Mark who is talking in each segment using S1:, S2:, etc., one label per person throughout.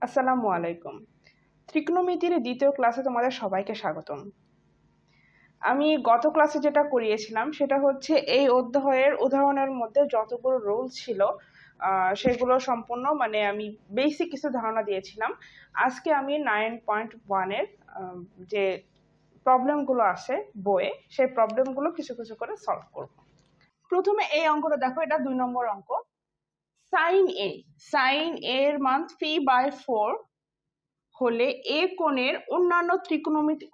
S1: আসসালামু আলাইকুম। ত্রিকোণমিতির দ্বিতীয় ক্লাসে তোমাদের সবাইকে স্বাগতম। আমি গত ক্লাসে যেটা করিয়েছিলাম সেটা হচ্ছে এই অধ্যায়ের উদাহরণের মধ্যে যতগুলো রুল ছিল সেগুলো সম্পূর্ণ আমি বেসিক কিছু ধারণা দিয়েছিলাম। আজকে আমি 9.1-এর যে প্রবলেমগুলো আছে বইয়ে সেই প্রবলেমগুলো কিছু কিছু করে সলভ করব। প্রথমে এই অঙ্কটা দেখো, এটা 2 নম্বর অঙ্ক। সাইন এর মান 3/4 হলে এ কোণের অন্যান্য ত্রিকোণমিতিক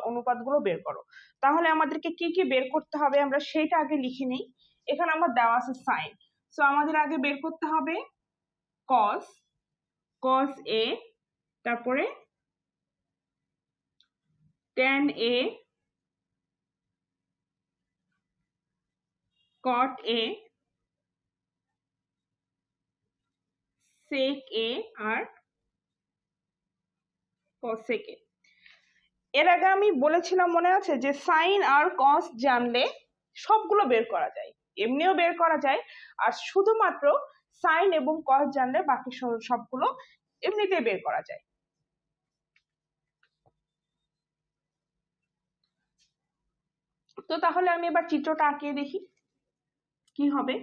S1: অনুপাতগুলো বের করো। তাহলে আমাদেরকে কি কি বের করতে হবে আমরা সেটা আগে লিখে নিই। এখানে আমার দেওয়া আছে সাইন, সো আমাদের আগে বের করতে হবে কস, কস এ, তারপরে tan A, caught A, sec A R cosec এ। এর আগে আমি বলেছিলাম মনে আছে যে সাইন আর কস জানলে সবগুলো বের করা যায়, এমনিও বের করা যায়, আর শুধুমাত্র সাইন এবং কস জানলে বাকি সবগুলো এমনিতে বের করা যায়। তো তাহলে আমি এবার চিত্রটা আঁকিয়ে দেখি কি হবে।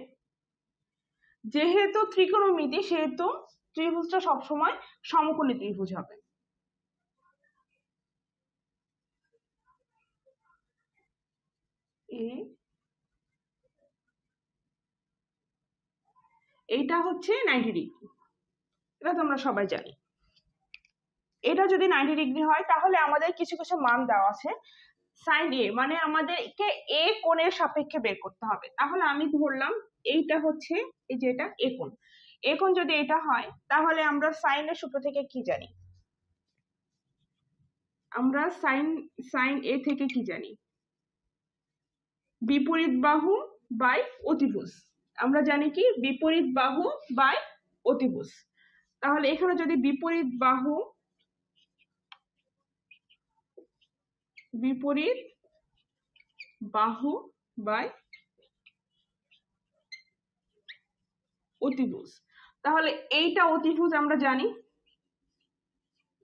S1: যেহেতু ত্রিকোণমিতি সেহেতু ত্রিভুজটা সবসময় সমকোণী ত্রিভুজ হবে। এইটা হচ্ছে 90 ডিগ্রি, এটা তোমরা সবাই জানি। এটা যদি 90 ডিগ্রি হয় তাহলে আমাদের কিছু কিছু মান দেওয়া আছে। সাইন এ মানে আমাদেরকে এ কোণের সাপেক্ষে বের করতে হবে। তাহলে আমি ধরলাম এইটা হচ্ছে, এই যে এটা এ কোণ, এ কোণ যদি এটা হয় তাহলে আমরা সাইনের সূত্র থেকে কি জানি? আমরা সাইন এ থেকে কি জানি? বিপরীত বাহু বাই অতিভুজ। আমরা জানি কি বিপরীত বাহু বাই অতিভুজ। তাহলে এখানে যদি বিপরীত বাহু বাই অতিভুজ, তাহলে এইটা অতিভুজ আমরা জানি,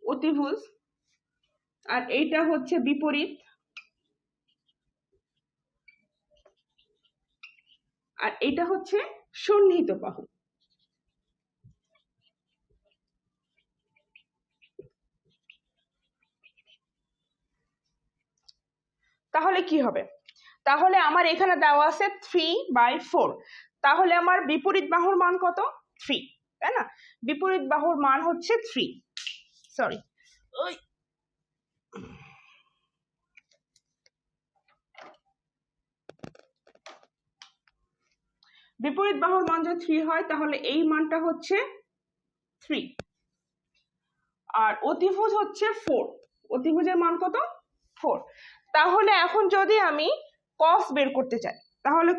S1: অতিভুজ, আর এইটা হচ্ছে বিপরীত, আর এটা হচ্ছে সন্নিহিত বাহু। তাহলে কি হবে? তাহলে আমার এখানে দেওয়া আছে 3/4, তাহলে আমার বিপরীত বাহুর মান কত? 3, তাই না? বিপরীত বাহুর মান হচ্ছে 3, সরি, বিপরীত বাহুর মান যদি 3 হয় তাহলে এই মানটা হচ্ছে 3, আর অতিভুজ হচ্ছে 4, অতিভুজের মান কত? 4। তাহলে এখন যদি আমি কস বের করতে চাই তাহলে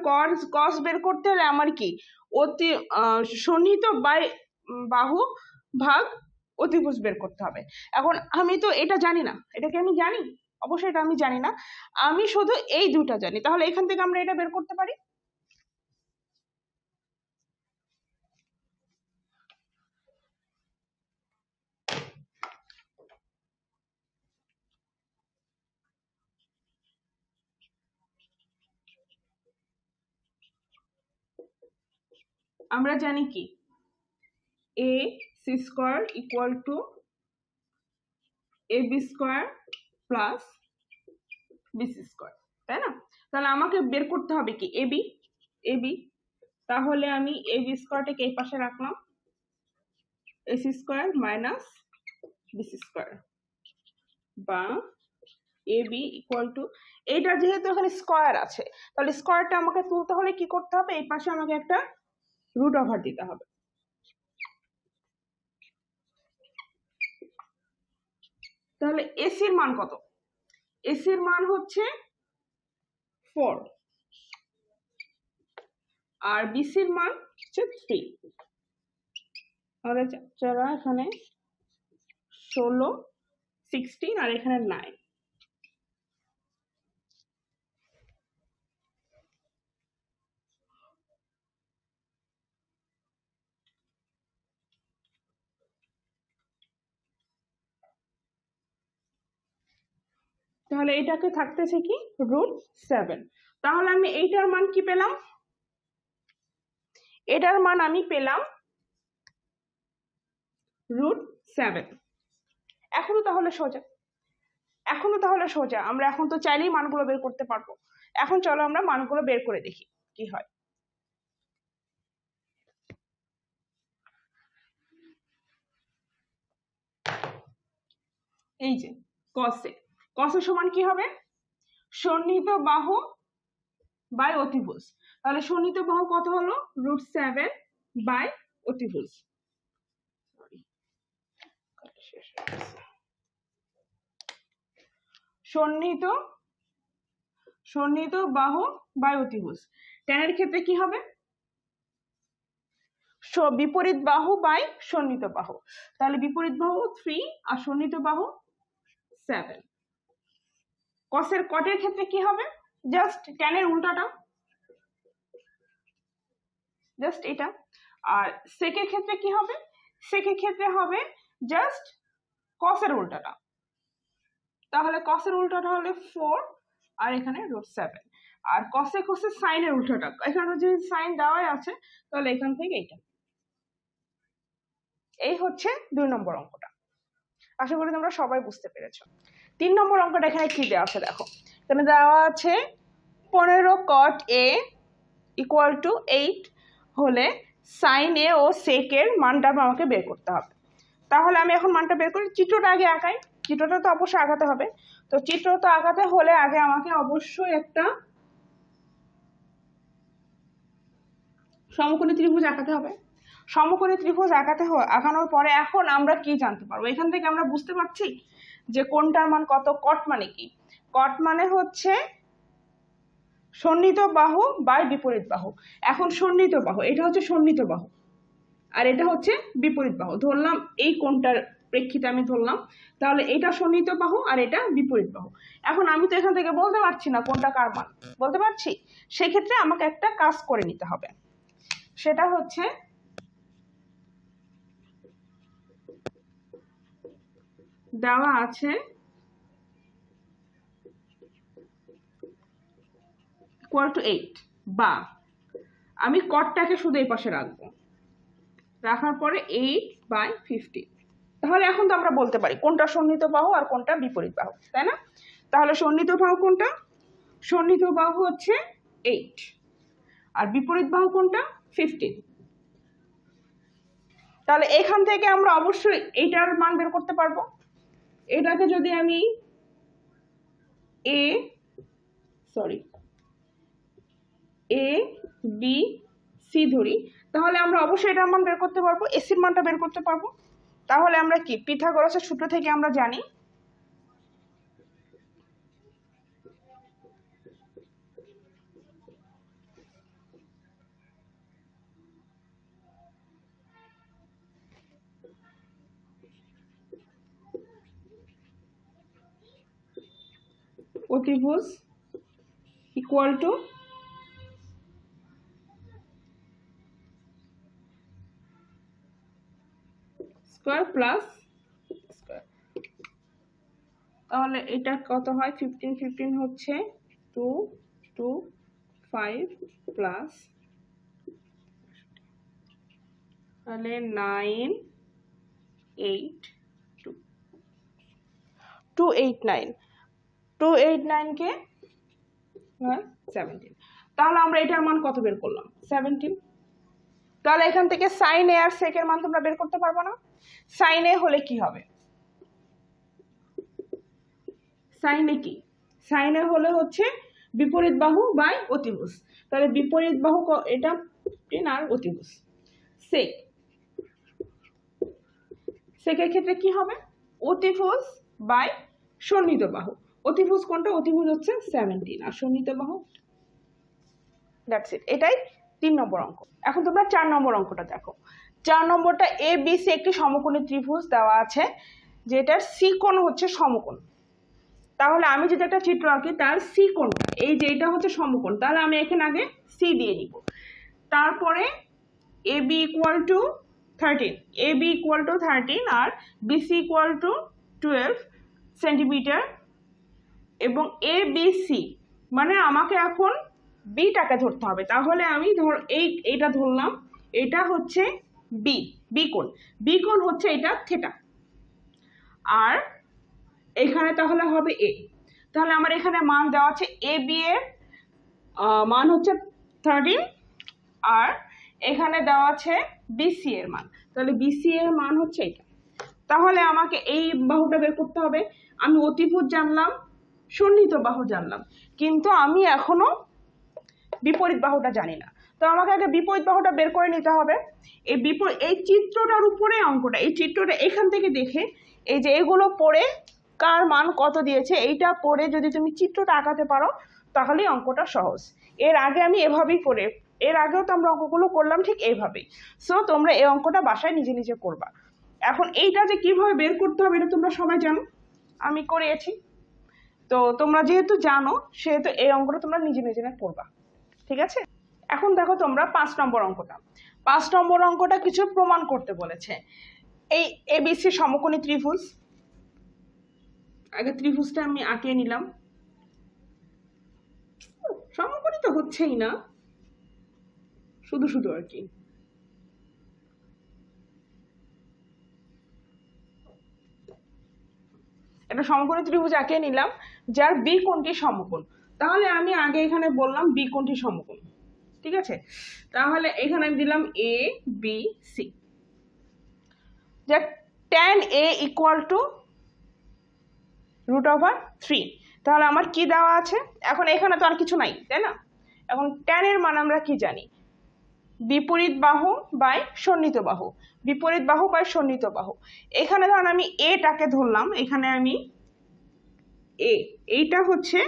S1: কস বের করতে হলে আমার কি সন্নিহিত বাহু ভাগ অতিভুজ বের করতে হবে। এখন আমি তো এটা জানি না, এটাকে আমি জানি? অবশ্যই এটা আমি জানি না, আমি শুধু এই দুটা জানি। তাহলে এখান থেকে আমরা এটা বের করতে পারি। আমরা জানি কি A C square equal to A B square plus BC square, তাই না? তাহলে আমাকে বের করতে হবে কি এবি। তাহলে আমি এ বি স্কোয়ারটাকে এই পাশে রাখলাম, AC square minus BC square, বা এ বি ইকুয়াল টু, এইটা যেহেতু এখানে স্কোয়ার আছে তাহলে স্কোয়ারটা আমাকে তুলতে হলে কি করতে হবে? এই পাশে আমাকে একটা রুট ওভার দিতে হবে। তাহলে এসির মান কত? এসির মান হচ্ছে 4, আর বিসির মান হচ্ছে 3। তাহলে যারা এখানে 16, 16 আর এখানে 9। তাহলে এটাকে থাকতেছে কি √7। তাহলে আমি এইটার মান কি পেলাম, এটার মান আমি পেলাম √7। এখনো তাহলে সোজা, আমরা এখন তো চাইলেই মানগুলো বের করতে পারবো। এখন চলো আমরা মানগুলো বের করে দেখি কি হয়। এই যে কসে সমান কি হবে, সন্নিহিত বাহু বাই অতিভুজ। তাহলে সন্নিহিত বাহু কত হলো, √7 বাই অতিভুজ। সন্নিহিত বাহু বাই অতিভুজ। ট্যানের ক্ষেত্রে কি হবে, বিপরীত বাহু বাই সন্নিহিত বাহু। তাহলে বিপরীত বাহু 3 আর সন্নিহিত বাহু 7। কটের ক্ষেত্রে কি হবে, জাস্ট ট্যানের উল্টাটা, জাস্ট এটা। আর সেকের ক্ষেত্রে কি হবে, সেকের ক্ষেত্রে হবে জাস্ট কসের উল্টাটা। তাহলে কসের উল্টাটা হলে 4 আর এখানে √7। আর কসে সাইনের উল্টাটা, এখানে যদি সাইন দেওয়াই আছে তাহলে এখান থেকে এইটা। এই হচ্ছে 2 নম্বর অঙ্কটা। আশা করি তোমরা সবাই বুঝতে পেরেছো। 3 নম্বর অঙ্কটা এখানে কি দেওয়া আছে দেখো, এখানে দেওয়া আছে 15 cot A = 8 হলে সাইন এ ও সেক এর মানটা আমাকে বের করতে হবে। তাহলে আমি এখন মানটা বের করি, চিত্রটা আগে আঁকাই। চিত্রটা তো অবশ্যই আঁকাতে হবে। তো চিত্র তো আঁকাতে হলে আগে আমাকে অবশ্যই একটা সমকোণী ত্রিভুজ আঁকাতে হবে। সমকোণী ত্রিভুজ আঁকানোর পরে এখন আমরা কি জানতে পারবো, এখান থেকে আমরা বুঝতে পারছি যে কোনটার মান কত। কট মানে কি, কট মানে হচ্ছে সন্নিহিত বাহু বাই বিপরীত বাহু। এখন সন্নিহিত বাহু, এটা হচ্ছে সন্নিহিত বাহু আর এটা হচ্ছে বিপরীত বাহু। ধরলাম এই কোণটার প্রেক্ষিতে আমি ধরলাম, তাহলে এটা সন্নিহিত বাহু আর এটা বিপরীত বাহু। এখন আমি তো এখান থেকে বলতে পারছি না কোনটা কার মান, বলতে পারছি। সেক্ষেত্রে আমাকে একটা কাজ করে নিতে হবে, সেটা হচ্ছে দেওয়া আছে =8, বা আমি কটটাকে শুধু এই পাশে রাখবো, রাখার পরে 8/50। তাহলে এখন তো আমরা বলতে পারি কোনটা সন্নিহিত বাহু আর কোনটা বিপরীত বাহু, তাই না? তাহলে সন্নিহিত বাহু কোনটা, সন্নিহিত বাহু হচ্ছে 8 আর বিপরীত বাহু কোনটা, 15। তাহলে এখান থেকে আমরা অবশ্যই এইটার মান বের করতে পারবো। এটাকে যদি আমি ABC ধরি, তাহলে আমরা অবশ্যই এটার মান বের করতে পারবো, এসির মানটা বের করতে পারবো। তাহলে আমরা কি পিথাগোরাসের সূত্র থেকে আমরা জানি অতিভুজ = স্কয়ার প্লাস স্কয়ার। তাহলে এটা কত হয়, 15 হচ্ছে 2 2 5 প্লাস, তাহলে 9 8 289 কে 17। তাহলে আমরা এটার মান কত বের করলাম, 17। তাহলে এখান থেকে সাইন এ আর সেকের মান তোমরা বের করতে পারবো না। সাইন এ হলে কি হবে, সাইনে কি, সাইনে হলে হচ্ছে বিপরীত বাহু বাই অতিভুজ। তাহলে বিপরীত বাহু এটা 15 আর অতিভুজ। সেকের ক্ষেত্রে কি হবে, অতিভুজ বাই সন্নিহিত বাহু। অতিভুজ কোনটা, অতিভুজ হচ্ছে 17 আর সন্নিহিত বাহু, দ্যাটস ইট। এটাই 3 নম্বর অঙ্ক। এখন তোমরা 4 নম্বর অঙ্কটা দেখো। 4 নম্বরটা ABC একটি সমকোণী ত্রিভুজ দেওয়া আছে, যেটার সি কোণ হচ্ছে সমকোণ। তাহলে আমি যদি একটা চিত্র আঁকি, তার সি কোণটা, এই যে এটা হচ্ছে সমকোণ, তাহলে আমি এখানে আগে সি দিয়ে নিব। তারপরে AB = 13 আর BC = 12 সেন্টিমিটার এবং এ বি সি, মানে আমাকে এখন বিটাকে ধরতে হবে। তাহলে আমি এইটা ধরলাম, এটা হচ্ছে বি কোণ হচ্ছে এটা থিটা, আর এখানে তাহলে হবে এ। তাহলে আমার এখানে মান দেওয়া আছে এ বি এর মান হচ্ছে 13, আর এখানে দেওয়া আছে বিসি এর মান, তাহলে বিসি এর মান হচ্ছে এটা। তাহলে আমাকে এই বাহুটা বের করতে হবে। আমি অতিভুজ জানলাম, সন্নিহিত বাহু জানলাম, কিন্তু আমি এখনো বিপরীত বাহুটা জানি না। তো আমাকে আগে বিপরীত বাহুটা বের করে নিতে হবে। এই চিত্রটার উপরে অঙ্কটা, এই চিত্রটা এখান থেকে দেখে, এই যে এগুলো পড়ে কার মান কত দিয়েছে এইটা পড়ে যদি তুমি চিত্রটা আঁকাতে পারো তাহলেই অঙ্কটা সহজ। এর আগে আমি এভাবেই করে, এর আগেও তো আমরা অঙ্কগুলো করলাম ঠিক এইভাবেই। সো তোমরা এই অঙ্কটা বাসায় নিজে নিজে করবা। এখন এইটা যে কিভাবে বের করতে হবে এটা তোমরা সবাই জানো, আমি করিয়েছি। তো তোমরা যেহেতু জানো সেহেতু এই অঙ্কটা তোমরা নিজে নিজে করবা, ঠিক আছে? এখন দেখো তোমরা 5 নম্বর অঙ্কটা। 5 নম্বর অঙ্কটা কিছু প্রমাণ করতে বলেছে। এই এবিসি সমকোণী ত্রিভুজ, আগে ত্রিভুজটা আমি আঁকিয়ে নিলাম। সমকোণী তো হচ্ছেই না, শুধু শুধু আর কি। একটা সমকোণী ত্রিভুজ আঁকিয়ে নিলাম যার বি কোণটি সমকোণ। তাহলে আমি আগে এখানে বললাম বি কোণটি সমকোণ, ঠিক আছে? তাহলে এখানে আমি দিলাম এ বি সি, যে tan a ইকুয়াল টু √3। তাহলে আমার কি দেওয়া আছে এখন? এখানে তো আর কিছু নাই, তাই না? এখন tan এর মান আমরা কি জানি? বিপরীত বাহু বাই সন্নিহিত বাহু, বিপরীত বাহু বাই সন্নিহিত বাহু। এখানে ধরুন আমি এটাকে ধরলাম, এখানে আমি এইটা হচ্ছে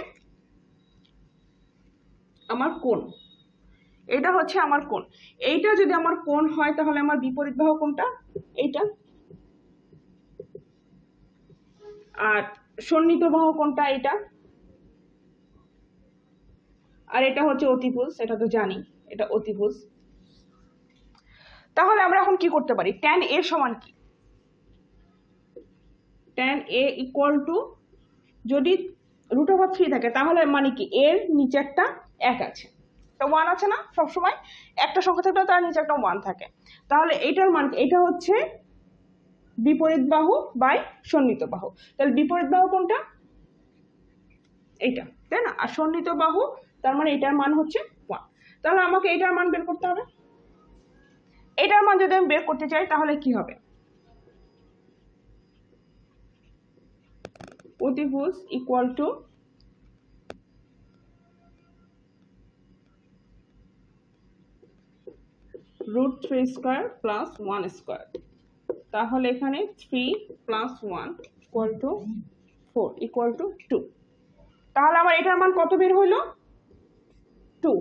S1: আমার কোণ, এটা হচ্ছে আমার কোণ। এইটা যদি আমার কোণ হয় তাহলে আমার বিপরীত বাহু কোনটা? এইটা। আর সন্নিহিত বাহু কোনটা? এটা। আর এটা হচ্ছে অতিভুজ, এটা তো জানি, এটা অতিভুজ। তাহলে আমরা এখন কি করতে পারি? tan a সমান কি? tan a ইকুয়াল টু, যদি √3 থাকে তাহলে মানে কি এর নিচে একটা 1 আছে, তো 1 আছে না? সবসময় একটা সংখ্যা থাকলে তার নিচে একটা 1 থাকে। তাহলে এইটার মান, এটা হচ্ছে বিপরীত বাহু বাই সন্নিহিত বাহু। তাহলে বিপরীত বাহু কোনটা? এইটা, তাই না? আর সন্নিহিত বাহু তার মানে এটার মান হচ্ছে 1। তাহলে আমাকে এটার মান বের করতে হবে। এটার মান যদি আমি বের করতে চাই তাহলে কি হবে? অতিভুজ equal to √3 square plus 1 square. তাহলে এখানে 3 plus 1 equal to 4 equal to 2। তাহলে আমার এটার মান কত বের হইলো? 2,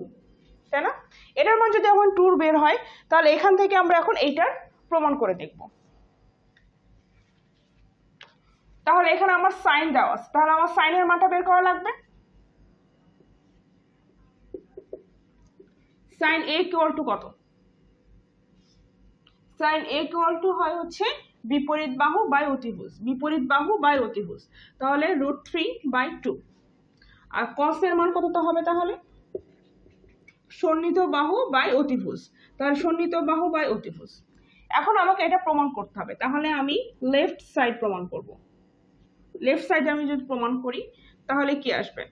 S1: তাই না? এটার মান যদি এখন 2 বের হয় তাহলে এখান থেকে আমরা এখন এইটার প্রমাণ করে দেখব। তাহলে এখানে আমার সাইন দেওয়া আছে, তাহলে আমার সাইনের মানটা বের করা লাগবে। সাইন a ইকুয়াল টু কত? সাইন a ইকুয়াল টু হয় হচ্ছে বিপরীত বাহু বাই অতিভুজ, বিপরীত বাহু বাই অতিভুজ। তাহলে √3/2। আর cos এর মান কত হবে? তাহলে সন্নিহিত বাহু বাই অতিভুজ, তাহলে সন্নিহিত বাহু বাই অতিভুজ। এখন আমাকে এটা প্রমাণ করতে হবে, তাহলে আমি লেফট সাইড প্রমাণ করব। লেফট সাইডে আমি যদি প্রমাণ করি তাহলে কি আসবে?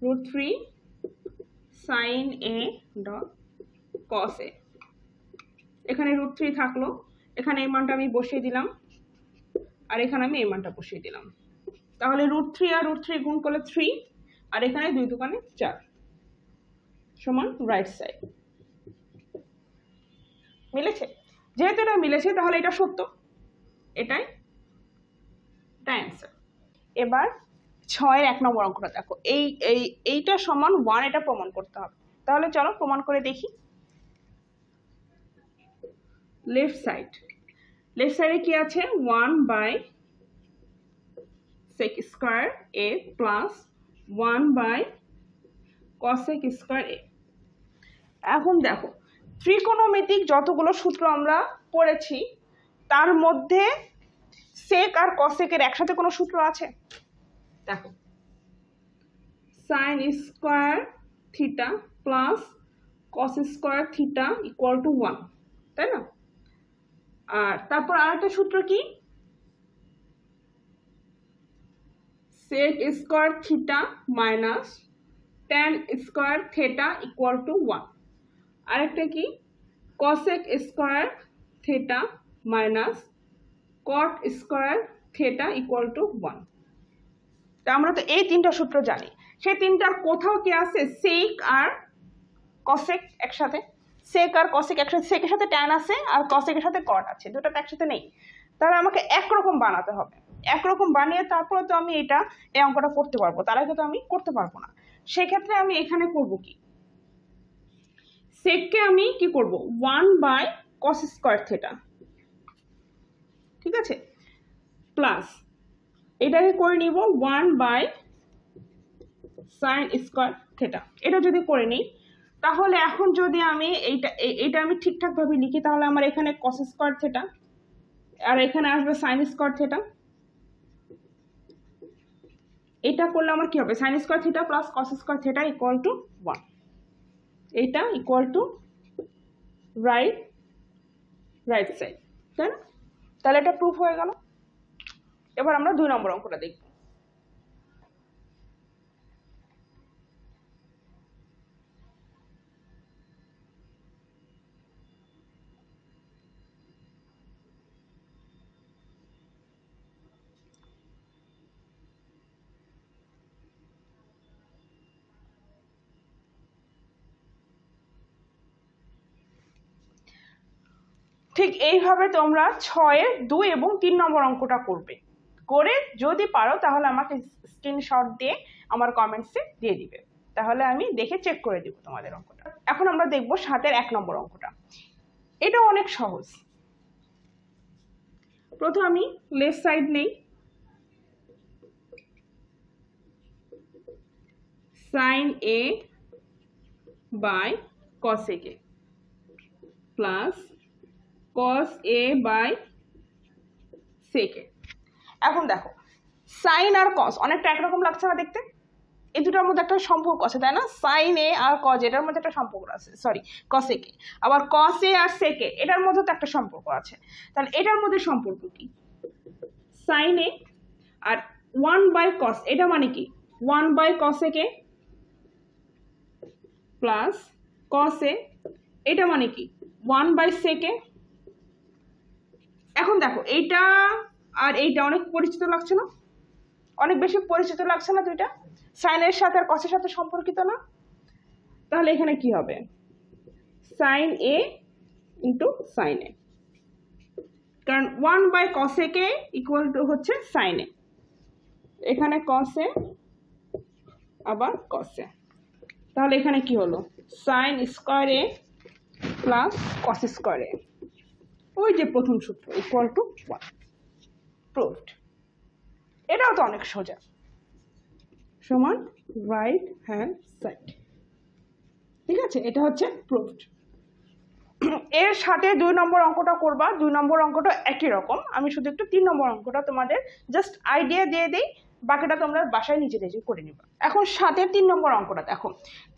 S1: √3 sin a dot cos a। এখানে √3 থাকলো, এখানে এই মানটা আমি বসিয়ে দিলাম, আর এখানে আমি এই মানটা বসিয়ে দিলাম। তাহলে √3 আর √3 গুণ করলে 3, আর এখানে 2 দুগুণে 4 সমান রাইট সাইড। মিলেছে? যেহেতু এটা মিলেছে তাহলে এটা সত্য, এটাই অ্যান্সার। এবার 6 1 নম্বর অঙ্কটা দেখো। এইটা সমান 1, এটা প্রমাণ করতে হবে। তাহলে চলো প্রমাণ করে দেখি। লেফট সাইডে কি আছে? 1/sec square a plus 1/cosec square a। এখন দেখো ত্রিকোণমিতিক যতগুলো সূত্র আমরা পড়েছি তার মধ্যে সেক আর কসেকের একসাথে কোনো সূত্র আছে? দেখো sine square theta plus cos square theta equal to 1, তাই না? আর তারপর আরেকটা সূত্র কি, sec square theta minus tan square theta equal to 1। আরেকটা কি, cosec square theta minus cot square theta equal to 1। তা আমরা তো এই তিনটা সূত্র জানি, সেই তিনটার কোথাও কি আছে সেক আর কসেক একসাথে, সেক আর কসেক একসাথে, সেকের সাথে ট্যান আছে আর কসেকের সাথে কট আছে, দুটো তো একসাথে নেই। তাহলে আমাকে একরকম বানাতে হবে, একরকম বানিয়ে তারপরে তো আমি এই অঙ্কটা করতে পারবো, তার আগে তো আমি করতে পারবো না। সেক্ষেত্রে আমি এখানে করব কি, সেককে আমি কি করব 1 বাই কস স্কোয়ার থিটা, ঠিক আছে, প্লাস এটাকে করে নিব 1 বাই সাইন স্কোয়ার থিটা। এটা যদি করে নিই তাহলে এখন যদি আমি এইটা আমি ঠিকঠাক ভাবে লিখি তাহলে আমার এখানে কস স্কোয়ার থিটা আর এখানে আসবে সাইন স্কোয়ার থিটা। এটা করলে আমার কি হবে, sine square theta plus cos square theta equal to 1, এটা ইকুয়াল টু রাইট সাইড, তাই না? তাহলে এটা প্রুফ হয়ে গেল। এবার আমরা 2 নম্বর অঙ্কটা দেখব। ঠিক এইভাবে তোমরা 6-এর 2 এবং 3 নম্বর অঙ্কটা করবে, করে যদি পারো তাহলে আমাকে স্ক্রিনশট দিয়ে আমার কমেন্টসে দিয়ে দিবে, তাহলে আমি দেখে চেক করে দিব তোমাদের অঙ্কটা। এখন আমরা দেখব 7-এর 1 নম্বর অঙ্কটা। এটা অনেক সহজ। প্রথমে আমি লেফট সাইড নেই, sine A by cos A কে plus cos A by sec A. এখন দেখো সাইন আর কস অনেকটা একরকম লাগছে না দেখতে, এই দুটার মধ্যে একটা সম্পর্ক আছে, তাই না? সাইন এ আর কস এটার মধ্যে একটা সম্পর্ক আছে, সরি কস এ কে, আবার কস এ আর সেক এ এটার মধ্যে তো একটা সম্পর্ক আছে। তাহলে এটার মধ্যে সম্পর্ক কি, সাইন এ আর 1 বাই কস, এটা মানে কি 1 বাই কস এ কে প্লাস কস এ, এটা মানে কি 1 বাই সেক এ। এখন দেখো এইটা আর এইটা অনেক পরিচিত লাগছে না, অনেক বেশি পরিচিত লাগছে না দুইটা, সাইনের সাথে আর কসের সাথে সম্পর্কিত না? তাহলে এখানে কি হবে, sine A into sine A, কারণ 1 বাই কস এ কে ইকুয়াল টু হচ্ছে সাইন এ, এখানে কস এ আবার কস এ, তাহলে এখানে কি হলো sign square A plus cos square এ, ওই যে প্রথম সূত্র ইকুয়াল টু 1, প্রুভড। এটাও তো অনেক সোজা, সমান রাইট হ্যান্ড সাইড, ঠিক আছে, এটা হচ্ছে প্রুভড। এর সাথে 2 নম্বর অঙ্কটা করবা, 2 নম্বর অঙ্কটা একই রকম, আমি শুধু একটু 3 নম্বর অঙ্কটা তোমাদের জাস্ট আইডিয়া দিয়ে দিই, বাকিটা তোমরা বাসায় নিজে নিজে করে নিবা। এখন 7-এর 3 নম্বর অঙ্কটা দেখো,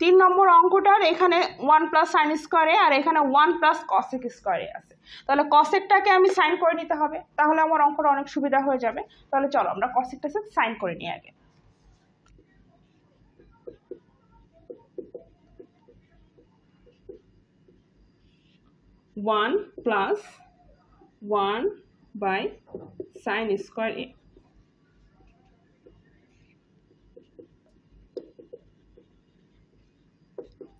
S1: 3 নম্বর অঙ্কটার এখানে 1 প্লাস সাইন স্কোয়ারে আর এখানে 1 প্লাস কসেক স্কোয়ারে আছে, তাহলে কসেকটাকে আমি সাইন করে নিতে হবে, তাহলে আমার অঙ্কটা অনেক সুবিধা হয়ে যাবে। তাহলে চলো আমরা কসেকটাকে সাইন করে নিই আগে। One plus 1 by sine square A,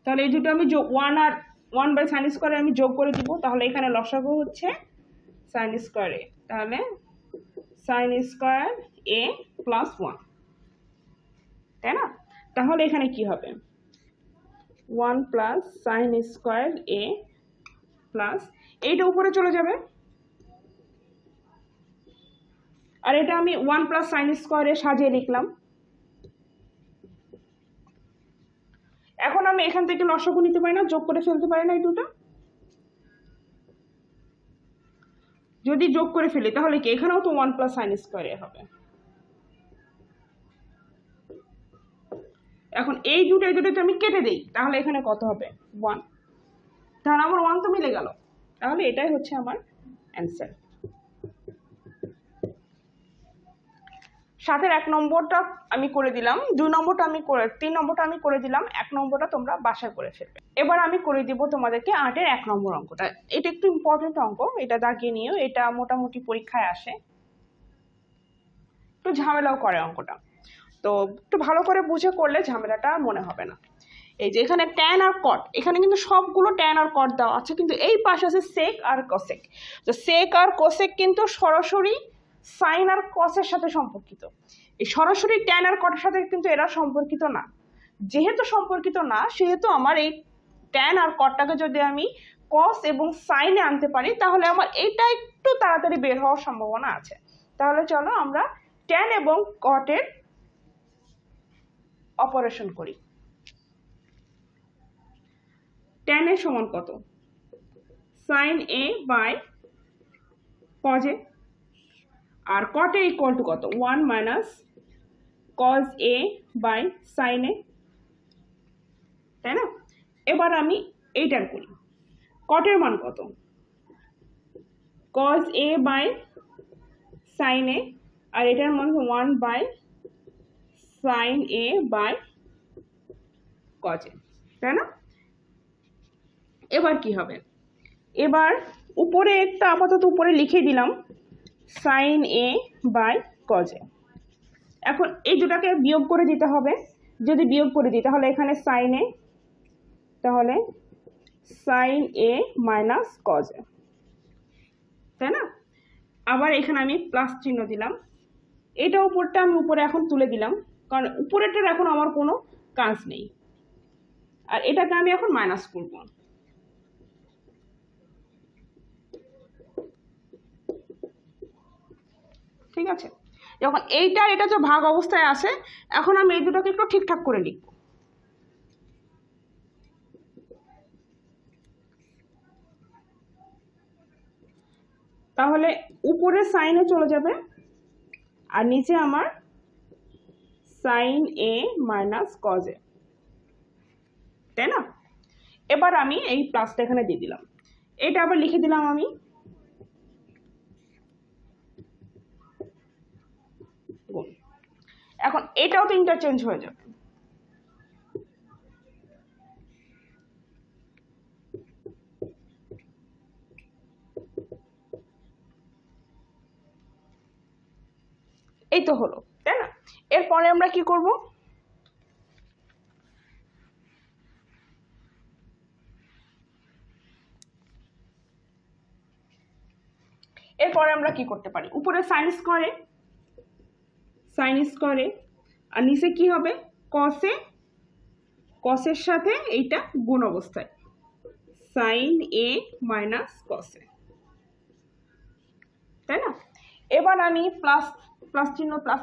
S1: তাহলে এই দুটো আমি 1 আর 1 বাই সাইন স্কোয়ারে আমি যোগ করে দিব, তাহলে এখানে লসাগু হচ্ছে সাইন স্কোয়ার এ, তাহলে সাইন স্কোয়ার এ প্লাস 1, তাই না? তাহলে এখানে কি হবে 1 plus sign square A plus এইটা উপরে চলে যাবে, আর এটা আমি 1 প্লাস সাইন স্কোয়ারে সাজিয়ে লিখলাম। এখন আমি এখান থেকে লসাগু নিতে পারি না, যোগ করে ফেলতে পারি না, এই দুটো যদি যোগ করে ফেলি তাহলে কি এখানেও তো 1 প্লাস সাইন স্কোয়ারে হবে, এখন এই দুটো তো আমি কেটে দিই, তাহলে এখানে কত হবে 1, তাহলে আমার 1 তো মিলে গেল। তাহলে এটাই হচ্ছে আমার অ্যান্সার। 7-এর 1 নম্বরটা আমি করে দিলাম, 2 নম্বরটা আমি করে 3 নম্বরটা আমি করে দিলাম, 1 নম্বরটা তোমরা বাসায় করে ফেলবে। এবার আমি করে দিব তোমাদেরকে 8-এর 1 নম্বর অঙ্কটা। এটা একটু ইম্পর্টেন্ট অঙ্ক, এটা দাগিয়ে নিও, এটা মোটামুটি পরীক্ষায় আসে, একটু ঝামেলাও করে অঙ্কটা, তো একটু ভালো করে বুঝে করলে ঝামেলাটা মনে হবে না। এই যে এখানে ট্যান আর কট, এখানে কিন্তু সবগুলো ট্যান আর কট দেওয়া আছে, কিন্তু এই পাশে আছে সেক আর কোসেক। তো সেক আর কোসেক কিন্তু সরাসরি সাইন আর কসের সাথে সম্পর্কিত, এই সরাসরি ট্যান আর কটের সাথে কিন্তু এরা সম্পর্কিত না। যেহেতু সম্পর্কিত না, সেহেতু আমার এই ট্যান আর কটটাকে যদি আমি কস এবং সাইনে আনতে পারি, তাহলে আমার এটা একটু তাড়াতাড়ি বের হওয়ার সম্ভাবনা আছে। তাহলে চলো আমরা ট্যান এবং কটের অপারেশন করি। ট্যান এ সমান কত? Sine A by cos A, আর কট এ ইকুয়াল টু কত? 1 minus cos A by sine A, তাই না? এবার আমি এইটার করি, কটের মান কত? Cos A by sine A, আর এটার মান 1 by sine A by cos A, তাই না? এবার কি হবে? এবার উপরে একটা আপাতত উপরে লিখে দিলাম sine A by cos A. এখন এই দুটাকে বিয়োগ করে দিতে হবে, যদি বিয়োগ করে দিই তাহলে এখানে সাইন এ, তাহলে sine A minus cos A, তাই না? আবার এখানে আমি প্লাস চিহ্ন দিলাম, এটা উপরটা আমি উপরে এখন তুলে দিলাম, কারণ উপরেরটার এখন আমার কোনো কাজ নেই, আর এটাকে আমি এখন মাইনাস করব। ঠিক আছে, যখন এটা যে ভাগ অবস্থায় আসে, এখন আমি এই দুটোকে একটু ঠিকঠাক করে লিখব। তাহলে উপরে সাইনে চলে যাবে, আর নিচে আমার sine A minus cos A, তাই না? এবার আমি এই প্লাসটা এখানে দিয়ে দিলাম, এটা আবার লিখে দিলাম আমি গুণ। এখন এটাও তো ইন্টারচেঞ্জ হয়ে যাবে, এই তো হলো, তাই না? এরপরে আমরা কি করব? এরপরে আমরা কি করতে পারি? উপরে সাইন স্কয়ারে, আর নিচে কি হবে? কসের সাথে এইটা গুণ অবস্থায়, সাইন এ মাইনাস কসে, তাই না? এবার আমি প্লাস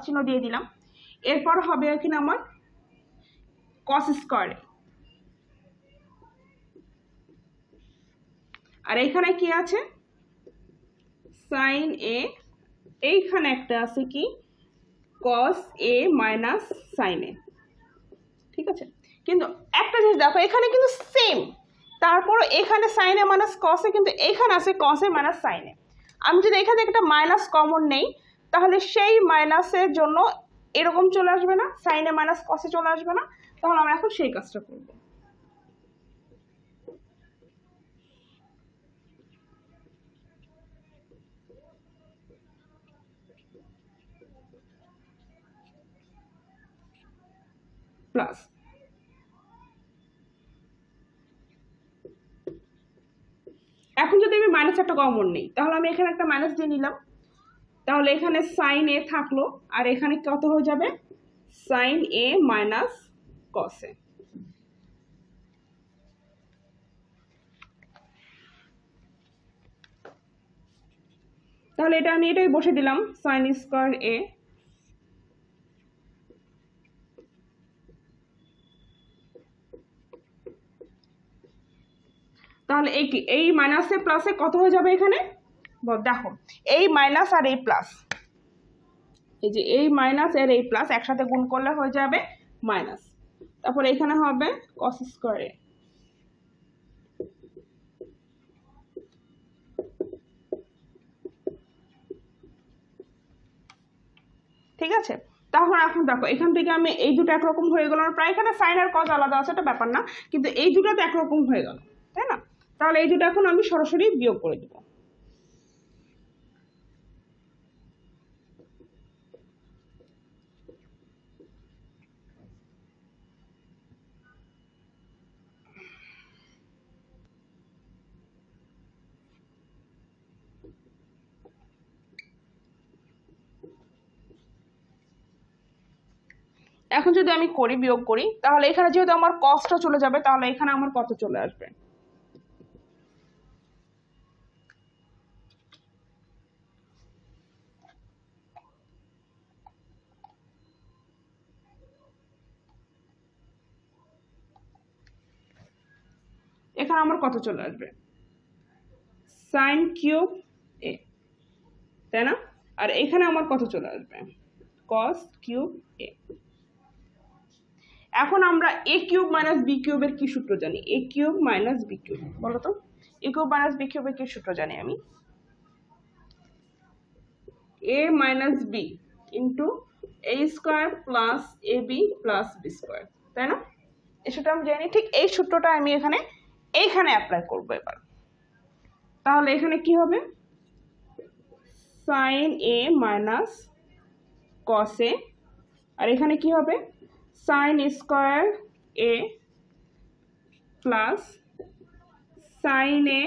S1: চিহ্ন দিয়ে দিলাম। এরপর হবে এখানে আমার কস স্কয়ারে, আর এখানে কি আছে? সাইন এ, এইখানে একটা আছে কি? কস এ মাইনাস সাইন এ, ঠিক আছে? কিন্তু একটা জিনিস দেখো, এখানে কিন্তু সেম, তারপরে এখানে সাইন এ মাইনাস কস এ, কিন্তু এখানে আছে কস এ মাইনাস সাইন এ। আমি যদি এখানে একটা মাইনাস কমন নেই, তাহলে সেই মাইনাসের জন্য এরকম চলে আসবে না, সাইন এ মাইনাস কস এ চলে আসবে না। তাহলে আমরা এখন সেই কাজটা করব। প্লাস, এখন যদি আমি মাইনাস একটা কমন নেই, তাহলে আমি এখানে একটা মাইনাস দিয়ে নিলাম, তাহলে এখানে সাইন এ থাকলো, আর এখানে কত হয়ে যাবে? সাইন এ মাইনাস কস এ। তাহলে এটা আমি এটাই বসে দিলাম, সাইন স্কয়ার এ তাহলে এই মাইনাসে প্লাসে কত হয়ে যাবে এখানে? দেখো, এই মাইনাস আর এই প্লাস, এই যে এই মাইনাস আর এই প্লাস একসাথে গুণ করলে হয়ে যাবে মাইনাস, তারপর এখানে হবে cos স্কয়ার a। ঠিক আছে, তাহলে এখন দেখো এখান থেকে আমি এই দুটো একরকম হয়ে গেল, প্রায় এখানে সাইন আর কজ আলাদা আছে, এটা ব্যাপার না, কিন্তু এই দুটো তো একরকম হয়ে গেল, তাই না? তাহলে এই দুটো এখন আমি সরাসরি বিয়োগ করে দিব। এখন যদি আমি করি বিয়োগ করি, তাহলে এখানে যেহেতু আমার কস্টটা চলে যাবে, তাহলে এখানে আমার কত চলে আসবে? এখানে আমার কত চলে আসবে? সাইন কিউব এ, তাই না? আর এখানে আমার কত চলে আসবে? কস কিউব এ। এখন আমরা এ কিউব মাইনাস বি কিউবের কি সূত্র জানি? এ কিউব মাইনাস বি কিউব, বলো তো এ কিউব মাইনাস বি কিউবের কি সূত্র জানি আমি? এ minus B into A square plus A B plus B square, তাই না? এই সূত্রটা আমি জানি, ঠিক এই সূত্রটা আমি এইখানে অ্যাপ্লাই করবো এবার। তাহলে এখানে কি হবে? সাইন এ মাইনাস কস এ, আর এখানে কি হবে? Sine square A plus sine A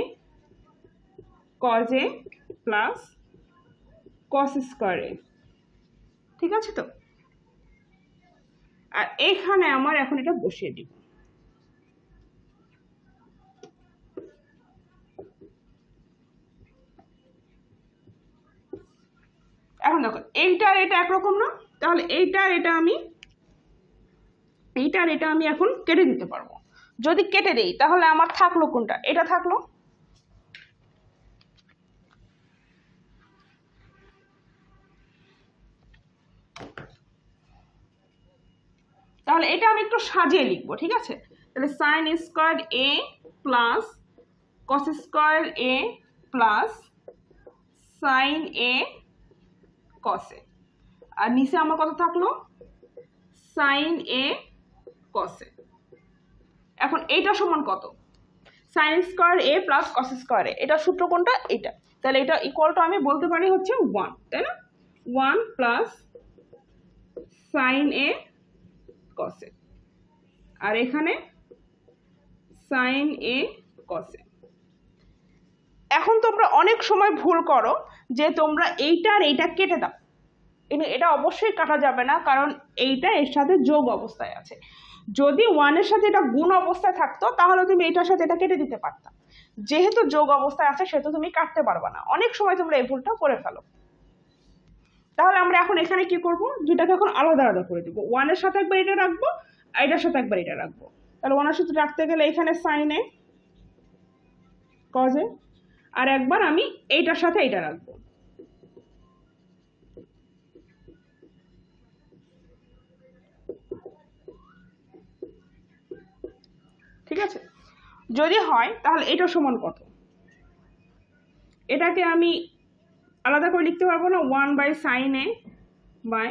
S1: cos A plus cos square A. ঠিক আছে তো? আর এখানে আমার এখন এটা বসিয়ে দিব। এখন দেখো এইটা আর এটা একরকম না, তাহলে এইটা আর এটা আমি এখন কেটে দিতে পারবো। যদি কেটে দেই তাহলে আমার থাকলো কোনটা? এটা থাকলো। তাহলে এটা আমি একটু সাজিয়ে লিখবো, ঠিক আছে? তাহলে sign square A plus cos square A plus sine এ কস এ, আর নিচে আমার কত থাকলো? সাইন এ কস এ। এখন এইটা সমান কত? Sign square A plus cos square এ, এটা সূত্র কোনটা? এটা। তাহলে এটা ইকুয়াল টু আমি বলতে পারি হচ্ছে 1, তাই না? 1 প্লাস সাইন এ কস এ, আর এখানে সাইন এ কস এ। এখন তোমরা অনেক সময় ভুল করো যে তোমরা এইটা আর এইটা কেটে দাও, এটা অবশ্যই কাটা যাবে না, কারণ এইটা এর সাথে যোগ অবস্থায় আছে। যদি 1 এর সাথে এটা গুণ অবস্থায় থাকতো তাহলে তুমি এটার সাথে এটা কেটে দিতে পারতা, যেহেতু যোগ অবস্থায় আছে সেহেতু তুমি কাটতে পারবা না। অনেক সময় তোমরা এই ভুলটা করে ফেলো। তাহলে আমরা এখন এখানে কি করব? দুটাকে এখন আলাদা আলাদা করে দিব। 1 এর সাথে একবার এটা রাখবো, আর এটার সাথে একবার এটা রাখবো। তাহলে 1 এর সাথে রাখতে গেলে এখানে সাইন এ কজ এ, আর একবার আমি এইটার সাথে এটা রাখবো। ঠিক আছে? যদি হয় তাহলে এটা সমান কত? এটাকে আমি আলাদা করে লিখতে পারবো না? 1 by sine A by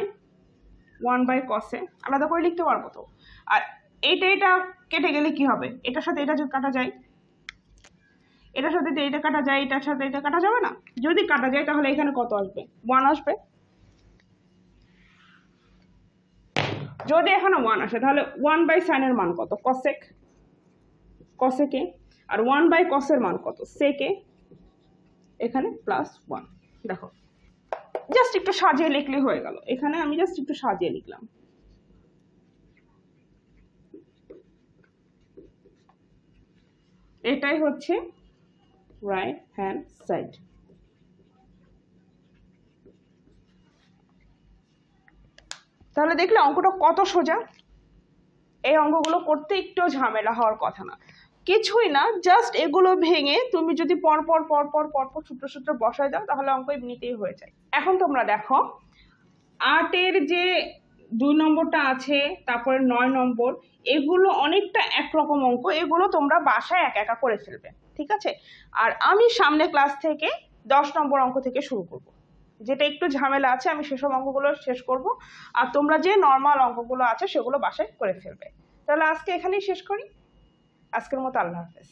S1: 1 by cos A, আলাদা করে লিখতে পারবো তো? আর এটা কেটে গেলে কি হবে? এটার সাথে এটা যদি কাটা যায়, এটার সাথে এটা কাটা যায়, এটার সাথে এটা কাটা যাবে না? যদি কাটা যায় তাহলে এখানে কত আসবে? 1 আসবে। যদি এখানে 1 আসে তাহলে 1 বাই সাইনের মান কত? কসেক এ, আর 1 বাই কসের মান কত? সেক এ, এখানে প্লাস 1। দেখো জাস্ট একটু সাজিয়ে লিখলে হয়ে গেল। এখানে আমি জাস্ট একটু সাজিয়ে লিখলাম। এটাই হচ্ছে রাইট হ্যান্ড সাইড। তাহলে দেখলে অঙ্কটা কত সোজা। এই অঙ্কগুলো করতে একটু ঝামেলা হওয়ার কথা না, কিছুই না। জাস্ট এগুলো ভেঙে তুমি যদি পরপর সূত্র বসায় দাও তাহলে অঙ্ক এমনিতেই হয়ে যায়। এখন তোমরা দেখো 8 এর যে 2 নম্বরটা আছে, তারপরে 9 নম্বর, এগুলো অনেকটা একরকম অঙ্ক, এগুলো তোমরা বাসায় একা একা করে ফেলবে, ঠিক আছে? আর আমি সামনে ক্লাস থেকে 10 নম্বর অঙ্ক থেকে শুরু করব, যেটা একটু ঝামেলা আছে, আমি সেসব অঙ্কগুলো শেষ করব, আর তোমরা যে নর্মাল অঙ্কগুলো আছে সেগুলো বাসায় করে ফেলবে। তাহলে আজকে এখানেই শেষ করি, আজকের মতো আল্লাহ হাফেজ।